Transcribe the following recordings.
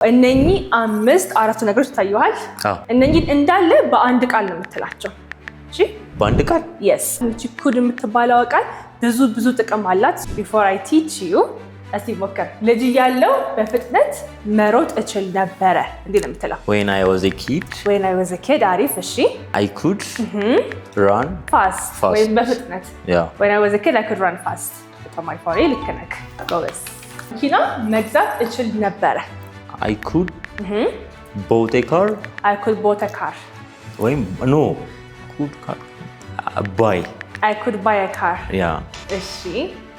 እነኚህ አምስት አራቱ ነገሮች ታዩሃል። እነኚህ እንዳለ በአንድ ቃል ነው የምትላቸው። እሺ በአንድ ቃል yes እቺ ኩድ የምትባለው ቃል ብዙ ጥቅም አላት። before I teach you እስቲ ሞክር። ልጅ ያለው በፍጥነት መሮጥ እችል ነበረ እንዴ ነው የምትለው? when I was a kid አሪፍ። እሺ I could run fast ወይ በፍጥነት when I was a kid I could run fast። ተማሪ ፋሪ ልክ ነህ ጎበዝ። መኪና መግዛት እችል ነበረ I could bought a car. I could bought a car. No, could car. Buy. I could buy a car. Yeah. እሺ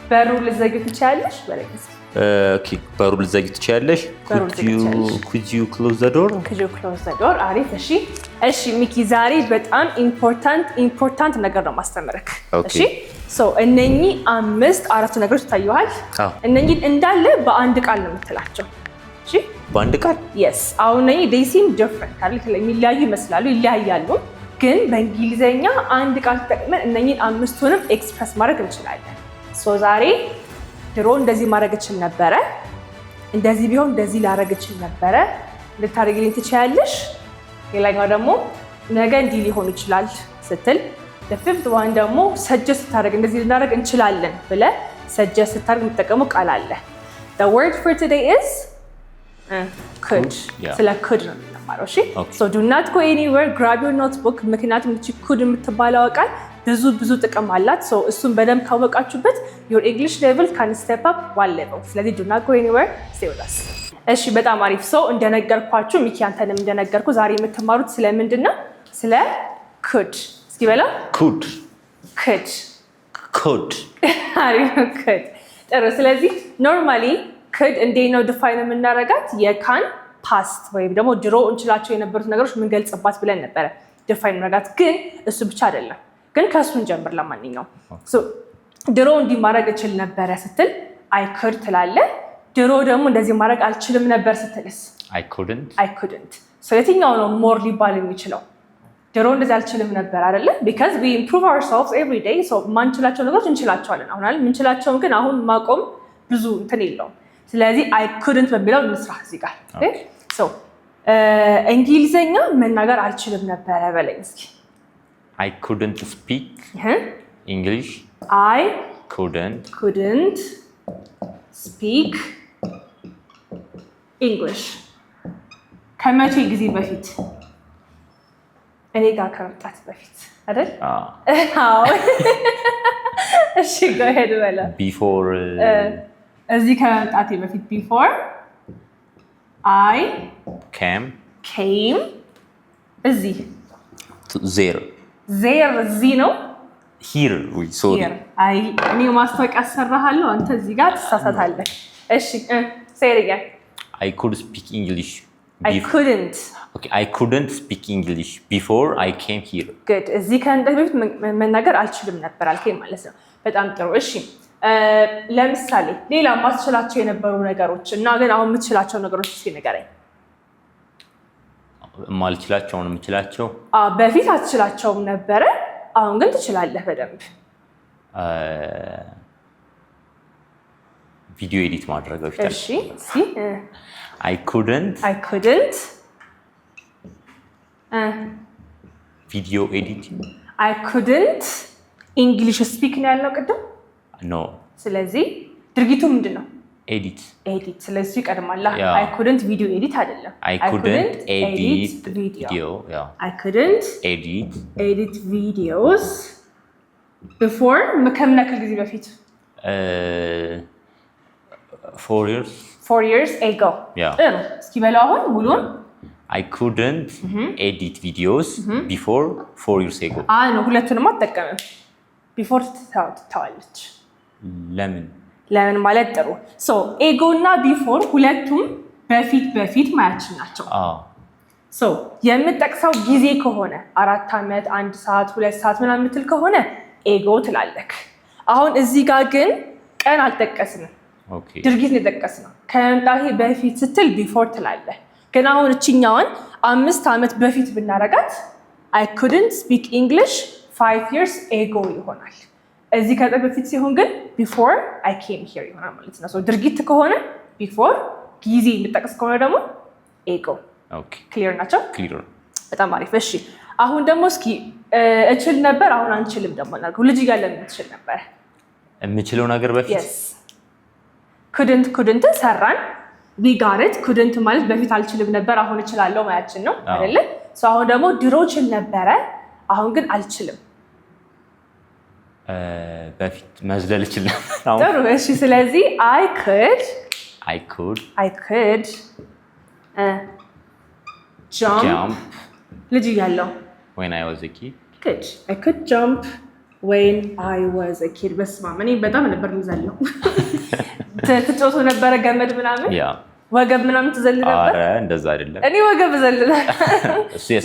በሩ ልዘጊው ትችያለሽ? በለኝስ okay በሩ ልዘጊው ትችያለሽ? Could you close the door? Could you close the door? አሪፍ። እሺ ሚኪ ዛሬ በጣም ኢምፖርታንት ነገር ነው ማስተምረክ። እሺ ሶ እነኚህ አምስት አራቱ ነገሮች ታዩሃል። እነኚህ እንዳለ በአንድ ቃል ነው የምትላቸው። እሺ በአንድ ቃል yes አሁን ነኝ they seem different አይደል? የሚለያዩ ይመስላሉ፣ ይለያያሉ። ግን በእንግሊዘኛ አንድ ቃል ተጠቅመን እነኚህን አምስቱንም ኤክስፕረስ ማድረግ እንችላለን። ሶ ዛሬ ድሮ እንደዚህ ማድረግ እችል ነበረ፣ እንደዚህ ቢሆን እንደዚህ ላደርግ እችል ነበረ ልታደርግልኝ ትችያለሽ። ሌላኛው ደግሞ ነገ እንዲህ ሊሆን ይችላል ስትል፣ the fifth one ደግሞ suggest ስታደርግ እንደዚህ ልናደርግ እንችላለን ብለህ suggest ስታደርግ የምትጠቀመው ቃል አለ። the word for today is could። ስለ could ነው የምንማረው። እሺ so do not go anywhere, grab your notebook። ምክንያቱም እቺ could የምትባለው ቃል ብዙ ጥቅም አላት። so እሱን በደንብ ካወቃችሁበት your English level can step up one level። ስለዚህ do not go anywhere, stay with us። እሺ በጣም አሪፍ። so እንደነገርኳችሁ ሚኪ አንተንም እንደነገርኩ ዛሬ የምትማሩት ስለምንድን ነው? ስለ could። እስኪ በላ could አሪፍ could ጥሩ። ስለዚህ ኖርማሊ could እንዴት ነው ዲፋይን የምናደርጋት? የካን ፓስት ወይም ደግሞ ድሮ እንችላቸው የነበሩት ነገሮች የምንገልጽባት ብለን ነበረ ዲፋይን ማድረጋት። ግን እሱ ብቻ አይደለም፣ ግን ከእሱን ጀምር። ለማንኛውም ድሮ እንዲህ ማድረግ እችል ነበረ ስትል I could ትላለህ። ድሮ ደግሞ እንደዚህ ማድረግ አልችልም ነበር ስትልስ I couldn't። የትኛው ነው ሞር ሊባል የሚችለው? ድሮ እንደዚህ አልችልም ነበር አይደለ? because we improve ourselves every day። ማንችላቸው ነገሮች እንችላቸዋለን አሁን አይደል? ምንችላቸውን ግን አሁን ማቆም ብዙ እንትን የለውም። ስለዚህ I couldn't በሚለው እንስራ እዚህ ጋር። እንግሊዘኛ መናገር አልችልም ነበረ በለኝ እስኪ። I couldn't speak English. I couldn't speak English። ከመቼ ጊዜ በፊት? እኔ ጋር ከመምጣት በፊት አይደል? አዎ። እሺ go ahead በለ። before እዚህ ከመምጣቴ በፊት before I came እዚህ there እዚህ ነው here sorry እኔ ማስታወቂያ አሰራሃለሁ አንተ እዚህ ጋር ትሳሳታለህ። እሺ say it again። I could speak English. I couldn't. Okay, I couldn't speak English before I came here. good እዚህ ከመምጣቴ በፊት መናገር አልችልም ነበር አልከኝ ማለት ነው። በጣም ጥሩ። እሺ ለምሳሌ ሌላ ማስችላቸው የነበሩ ነገሮች እና ግን አሁን የምትችላቸው ነገሮች እስኪ ንገረኝ። ማልችላቸውን የምችላቸው በፊት አትችላቸውም ነበረ፣ አሁን ግን ትችላለህ በደንብ። ቪዲዮ ኤዲት ማድረግ በፊት። እሺ I couldn't ቪዲዮ ኤዲቲንግ I couldn't English speak ነው ያልነው ቅድም? no። ስለዚህ ድርጊቱ ምንድን ነው? ኤዲት። ስለዚህ ይቀድማል። I couldn't video edit አይደለም። I couldn't edit video. I couldn't edit videos before ከምን ያክል ጊዜ በፊት? 4 years ago። እስኪ በለው አሁን ሙሉን። I couldn't edit videos before 4 years ago። ነው ሁለቱንም አትጠቀምም። before ትተዋለች። ለምን ማለት ጥሩ። ኤጎ እና ቢፎር ሁለቱም በፊት ማያችን ናቸው። የምጠቅሰው ጊዜ ከሆነ 4 ዓመት 1 ሰዓት 2 ሰዓት ምናምን የምትል ከሆነ ኤጎ ትላለክ። አሁን እዚህ ጋር ግን ቀን አልጠቀስንም፣ ድርጊት ነው የጠቀስነው። ከመምጣቴ በፊት ስትል ቢፎር ትላለህ። ግን አሁን እችኛዋን 5 ዓመት በፊት ብናረጋት I couldn't speak English 5 years ago ይሆናል። እዚህ ከዛ በፊት ሲሆን ግን before I came here ይሆናል ማለት ነው። ድርጊት ከሆነ before ጊዜ የምጠቅስ ከሆነ ደግሞ ego ኦኬ ክሊር ናቸው ክሊር በጣም አሪፍ እሺ አሁን ደግሞ እስኪ እችል ነበር አሁን አንችልም ደግሞ እናልኩ ልጅ እያለን እችል ነበር የምችለው ነገር በፊት yes couldn't ሰራን we got it couldn't ማለት በፊት አልችልም ነበር አሁን እችላለሁ ማያችን ነው አይደለ ሶ አሁን ደግሞ ድሮ እችል ነበረ አሁን ግን አልችልም በፊት መዝለል እችል ነበር ጥሩ እሺ ስለዚህ I could jump ልጅ እያለሁ when I was a kid good I could jump when I was a kid በስማ እኔ በጣም ነበር ምዘለው ተጫውቶ ነበር ገመድ ምናምን ያ ወገብ ምናምን ትዘል ነበር አረ እንደዛ አይደለም እኔ ወገብ ዘልላ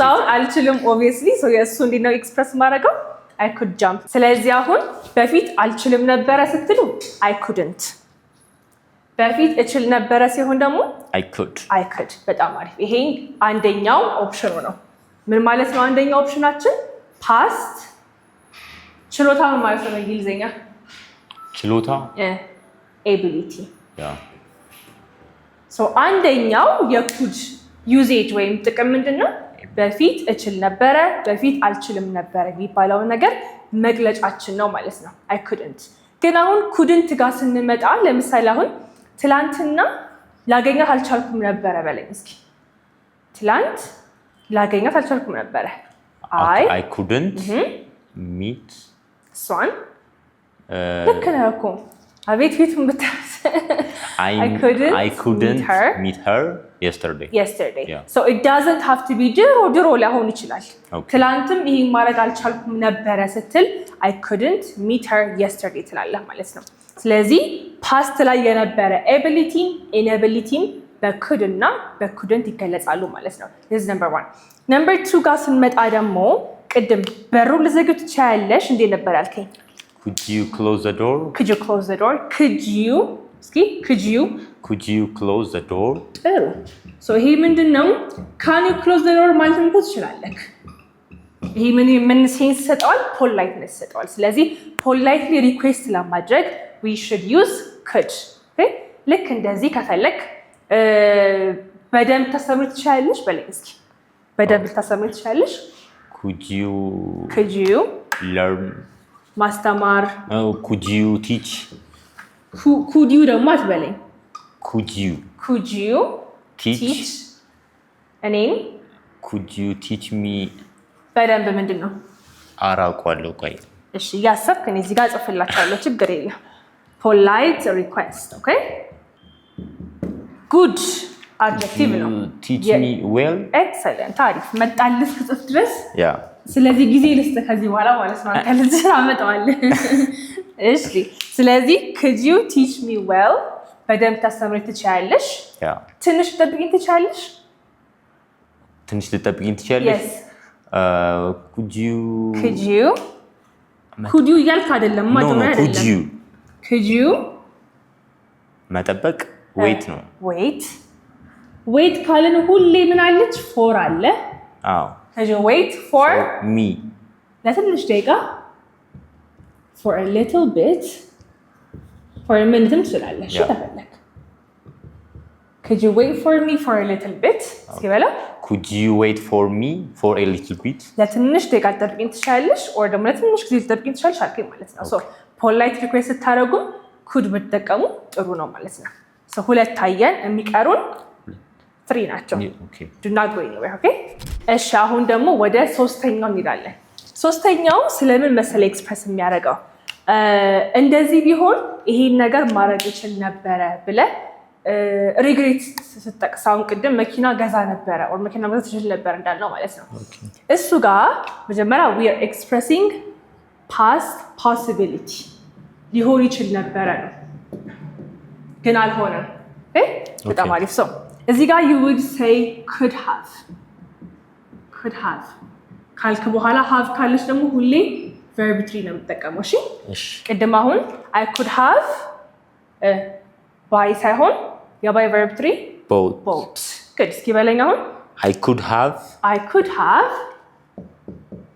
ሰው አልችልም obviously so የሱ እንዴ ነው ኤክስፕረስ ማድረገው I could jump ስለዚህ አሁን በፊት አልችልም ነበር ስትሉ I couldn't በፊት እችል ነበር ሲሆን ደግሞ I could በጣም አሪፍ ይሄ አንደኛው ኦፕሽኑ ነው ምን ማለት ነው አንደኛው ኦፕሽናችን past ችሎታ ማለት ነው በእንግሊዘኛ ችሎታ ability ያ ሶ አንደኛው የኩድ ዩዜጅ ወይም ጥቅም ምንድነው በፊት እችል ነበር በፊት አልችልም ነበር የሚባለው ነገር መግለጫችን ነው ማለት ነው I couldn't ግን አሁን couldn't ጋር ስንመጣ ለምሳሌ አሁን ትላንትና ላገኛት አልቻልኩም ነበር በለኝ እስኪ ትላንት ላገኛት አልቻልኩም ነበር I couldn't meet ሷን ልክ ነህ እኮ አቤት ቤቱን ብታስ I couldn't meet her yesterday yeah. So it doesn't have to be ድሮ ሊሆን ይችላል ትላንትም ይሄን ማድረግ አልቻልኩም ነበር ስትል I couldn't meet her yesterday ትላለህ ማለት ነው ስለዚህ past ላይ የነበረ ability inability በcould እና በcouldn't ይገለጻሉ ማለት ነው this is number 1 number 2 ጋር ስንመጣ ደግሞ ቅድም በሩን ልዘግት ትችያለሽ እንዴ ነበር ያልከኝ could you close the door could you close the door ጥሩ so ይሄ ምንድነው can you close the door ማለት ነው ትችላለህ ይሄ ምን ሴንስ ሰጣል ፖላይትነስ ሰጣል ስለዚህ ፖላይትሊ ሪኩዌስት ለማድረግ we should use could okay ልክ እንደዚህ ከፈለክ በደንብ ተሰምት ትችላለሽ በለኝ እስኪ በደንብ ተሰምት ትችላለሽ could you learn ማስተማር could you teach could you ደግሞ አትበለኝ could you teach እኔን could you teach me በደንብ ምንድነው አራቋለሁ ቆይ እሺ ያሰብክ እኔ እዚህ ጋር ጽፍላችኋለሁ ችግር የለም polite request okay good adjective ነው teach me well excellent አሪፍ መጣልስ ክጽፍ ድረስ ያ ስለዚህ ጊዜ ልስጥ ከዚህ በኋላ ማለት ነው አንተ አመጣዋል እሺ ስለዚህ could you teach me well በደንብ ታስተምሪ ትችያለሽ ያ ትንሽ ልጠብቂኝ ትችያለሽ yes could you እያልክ አይደለም ማለት ነው could you መጠበቅ wait ነው wait ካለን ሁሌ ምን አለች for አለ አዎ could you wait for me ለትንሽ ደቂቃ for a little bit for a minute ትችላለሽ ተፈለክ could you wait for me for a little bit እስኪበላ could you wait for me for a little bit ለትንሽ ደቂቃ ልጠብቂኝ ትችላለሽ or ደግሞ ለትንሽ ጊዜ ልጠብቂኝ ትችላለሽ አልከኝ ማለት ነው so polite request ስታደርጉ could ብትጠቀሙ ጥሩ ነው ማለት ነው so ሁለት ታየን የሚቀሩን 3 ናቸው do not go anywhere okay እሺ አሁን ደግሞ ወደ ሶስተኛው እንሄዳለን ሶስተኛው ስለምን መሰለ ኤክስፕረስ የሚያደርገው እንደዚህ ቢሆን ይሄን ነገር ማድረግ ይችል ነበር ብለ ሪግሬት ስትጠቅሳውን ቅድም መኪና ገዛ ነበር or መኪና መግዛት ይችል ነበር እንዳልነው ማለት ነው እሱ ጋር መጀመሪያ we are expressing past possibility ሊሆን ይችል ነበር ነው ግን አልሆነም በጣም አሪፍ ሰው እዚህ ጋር you would say could have ካልክ በኋላ have ካለች ደግሞ ሁሌ verb 3 ነው የምትጠቀመው እሺ ቅድም አሁን I could have by ሳይሆን የባይ verb 3 both good እስኪ በለኝ አሁን I could have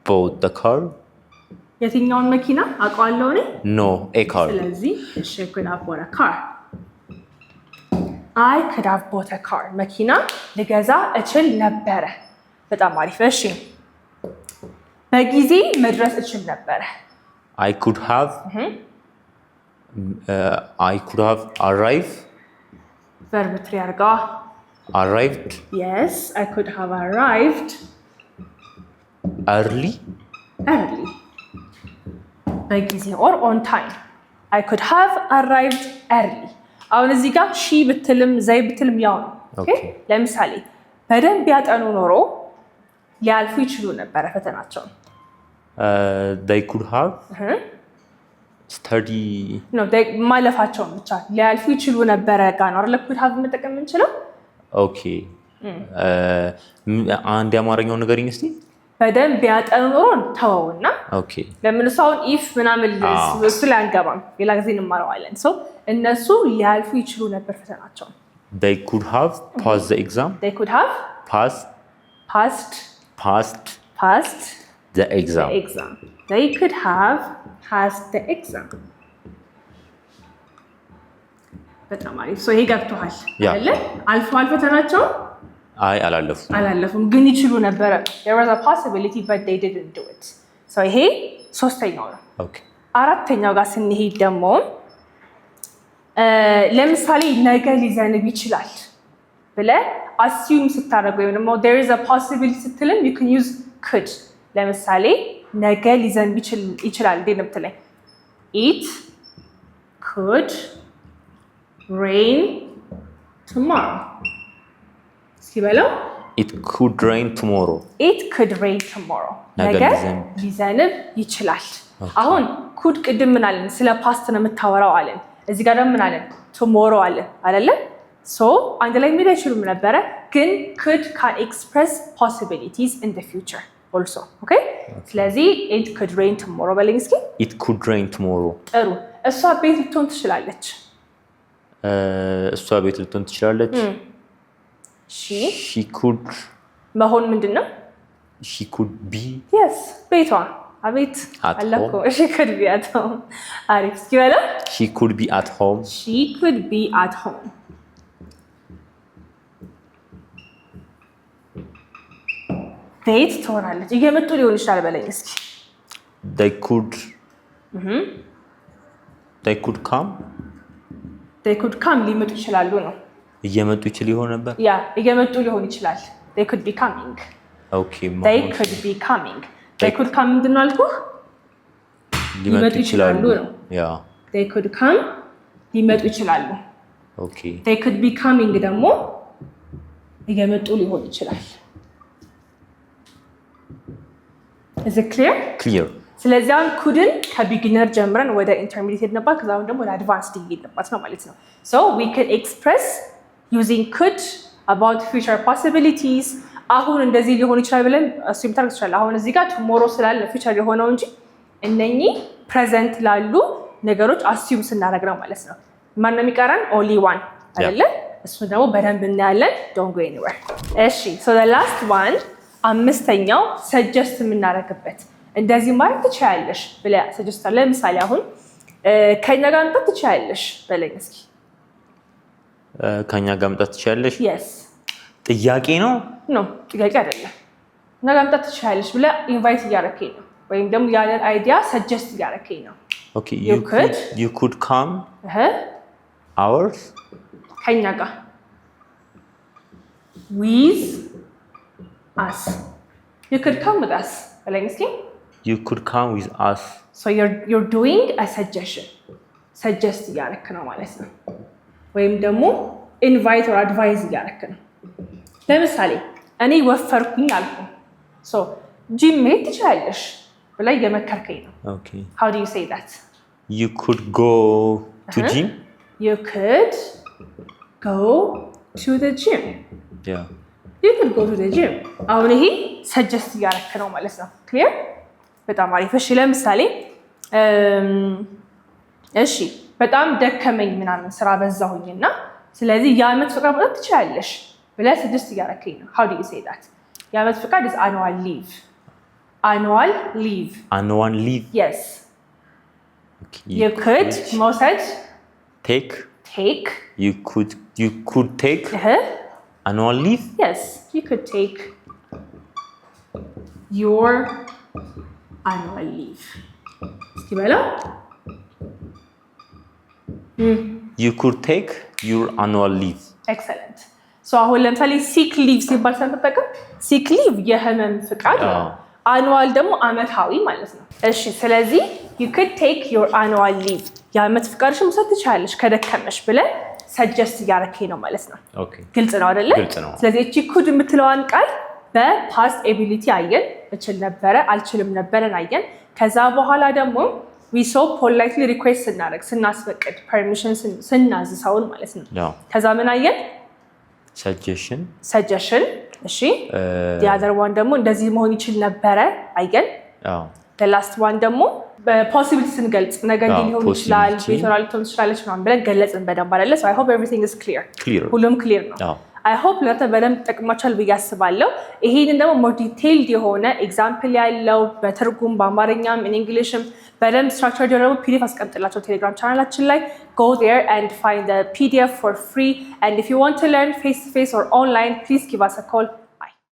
bought the car የትኛውን መኪና አውቀዋለሁ እኔ no a car ስለዚህ እሺ could have bought a car I could have bought a car. መኪና ልገዛ እችል ነበረ። በጣም አሪፍ። እሺ በጊዜ መድረስ እችል ነበረ። I could have arrived. verb 3 አድርጋ arrived. Yes, I could have arrived early. በጊዜ or on time. I could have arrived early. አሁን እዚህ ጋር ሺ ብትልም ዘይ ብትልም ያው ነው። ኦኬ ለምሳሌ በደንብ ያጠኑ ኖሮ ሊያልፉ ይችሉ ነበረ ፈተናቸውን። they could have study no they ማለፋቸውን ብቻ ሊያልፉ ይችሉ ነበረ ጋር ነው አይደል? could have መጠቀም እንችላለን። ኦኬ አንድ የአማርኛውን ንገሪኝ እስቲ። በደንብ ያጠኑ ኖሮን ተወውና ኦኬ ለምን ሰውን ኢፍ ምናምን እሱ ላይ አንገባም፣ ሌላ ጊዜ እንማረዋለን። ሶ እነሱ ሊያልፉ ይችሉ ነበር ፈተናቸውን። they could have passed the exam. they could have passed the exam. they could have passed the exam. በጣም አሪፍ። ሶ ይሄ ገብቶሃል አይደለ? አልፈዋል ፈተናቸውን? አይ አላለፉም ግን ይችሉ ነበረ። there was a possibility but they didn't do it. so ይሄ ሶስተኛው ነው። ኦኬ አራተኛው ጋር ስንሄድ ደግሞ ለምሳሌ ነገ ሊዘንብ ይችላል ብለህ assume ስታደርግ ወይም ደግሞ there is a possibility ስትልም you can use could። ለምሳሌ ነገ ሊዘንብ ይችላል እንዴት ነው የምትለኝ? it could rain tomorrow። ሲበለው it could rain tomorrow ነገ ሊዘንብ ይችላል። አሁን could ቅድም ምን አለን? ስለ ፓስት ነው የምታወራው አለን። እዚህ ጋር ደግሞ ምን አለን? tomorrow አለን አይደለ? ሶ አንድ ላይ ምን አይችሉም ነበረ፣ ግን could can express possibilities in the future also. okay ስለዚህ it could rain tomorrow በለኝ እስኪ። it could rain tomorrow። ጥሩ። እሷ ቤት ልትሆን ትችላለች። she could መሆን ምንድነው? she could be yes ቤቷ አቤት አለኮ she could be at home። አሪፍ። እስኪ በላ she could be at home ቤት ትሆናለች። እየመጡ ሊሆን ይችላል በለኝ እስኪ። they could come ሊመጡ ይችላሉ ነው። እየመጡ ይችል ይሆን ነበር። ያ እየመጡ ሊሆን ይችላል። they could be coming። okay they could be coming ምንድን ነው አልኩህ? ሊመጡ ይችላሉ ነው። ያ they could come ሊመጡ ይችላሉ። okay they could be coming ደግሞ እየመጡ ሊሆን ይችላል። is it clear? ስለዚህ አሁን ኩድን ከቢጊነር ጀምረን ወደ ኢንተርሚዲየት ሄድንባት፣ ከዛ አሁን ደግሞ ወደ አድቫንስድ ሄድንባት ነው ማለት ነው። so we can express using could about future possibilities። አሁን እንደዚህ ሊሆን ይችላል ብለን assume ታደርግ ትችላለህ። አሁን እዚህ ጋር tomorrow ስላለ future የሆነው እንጂ እነኚህ present ላሉ ነገሮች assume ስናደርግ ነው ማለት ነው። ማን ነው የሚቀረን? only one አይደለ? እሱ ደግሞ በደንብ እናያለን። don't go anywhere። እሺ so the last one አምስተኛው suggest የምናደርግበት እንደዚህ ማለት ትችያለሽ ብለህ suggest አለ። ለምሳሌ አሁን ከኛ ጋር መምጣት ትችያለሽ በለኝ እስኪ። ከኛ ጋር መምጣት ትችያለሽ? yes ጥያቄ ነው? ኖ ጥያቄ አይደለም። ከኛ ጋር መምጣት ትችያለሽ ብለህ ኢንቫይት እያደረከኝ ነው፣ ወይም ደግሞ ያንን አይዲያ suggest እያደረከኝ ነው። okay you could come ours ከኛ ጋር with us you could come with us በለኝ እስኪ። you could come with us so you're doing a suggestion suggest እያደረክ ነው ማለት ነው፣ ወይም ደግሞ invite or advise እያደረክ ነው። ለምሳሌ እኔ ወፈርኩኝ አልኩ፣ so ጂም መሄድ ትችያለሽ ብለህ እየመከርከኝ ነው። okay how do you say that? you could go to gym you could go to the gym yeah you could go to the gym አሁን ይሄ suggest እያደረክ ነው ማለት ነው። clear? በጣም አሪፍ። እሺ ለምሳሌ እሺ በጣም ደከመኝ ምናምን ስራ በዛሁኝና ስለዚህ የዓመት ፍቃድ መውጣት ትችያለሽ ብለህ suggest እያደረከኝ ነው። how do you say that? የዓመት ፍቃድ is annual leave yes okay. you could መውሰድ take You could take annual leave? Yes, you could take your annual leave. እስኪ በለው You could take your annual leave. Excellent. So አሁን ለምሳሌ sick leave ሲባል ሰምተጠቀም sick leave የህመም ፍቃድ ነው። annual ደግሞ አመታዊ ማለት ነው። እሺ ስለዚህ you could take your annual leave የአመት ፍቃድሽን መውሰድ ትችላለሽ ከደከመሽ ብለን ሰጀስት እያደረከኝ ነው ማለት ነው። ኦኬ ግልጽ ነው አይደለ? ግልጽ ነው። ስለዚህ እቺ ኩድ የምትለዋን ቃል በፓስት ኤቢሊቲ አየን፣ እችል ነበረ አልችልም ነበረን አየን። ከዛ በኋላ ደግሞ we so politely request ስናደርግ ስናስፈቅድ permission ስናዝ ሰውን ማለት ነው። ከዛ ምን አየን? suggestion እሺ the other one ደግሞ እንደዚህ መሆን ይችል ነበረ አየን። the last one ደግሞ በፖሲቢሊቲ ስንገልጽ ነገ ሊሆን ይችላል ቤተራ ልትሆን ትችላለች ምናምን ብለን ገለጽን በደንብ አይደለ? so I hope everything is clear ሁሉም ክሊር ነው። I hope ለእናንተ በደንብ ጠቅሟችኋል ብዬ አስባለሁ። ይሄንን ደግሞ more detailed የሆነ ኤግዛምፕል ያለው በትርጉም በአማርኛም in Englishም በደንብ ስትራክቸር ደግሞ PDF አስቀምጥላችሁ ቴሌግራም ቻናላችን ላይ go there and find the PDF for free and if you want to learn face to face or online please give us a call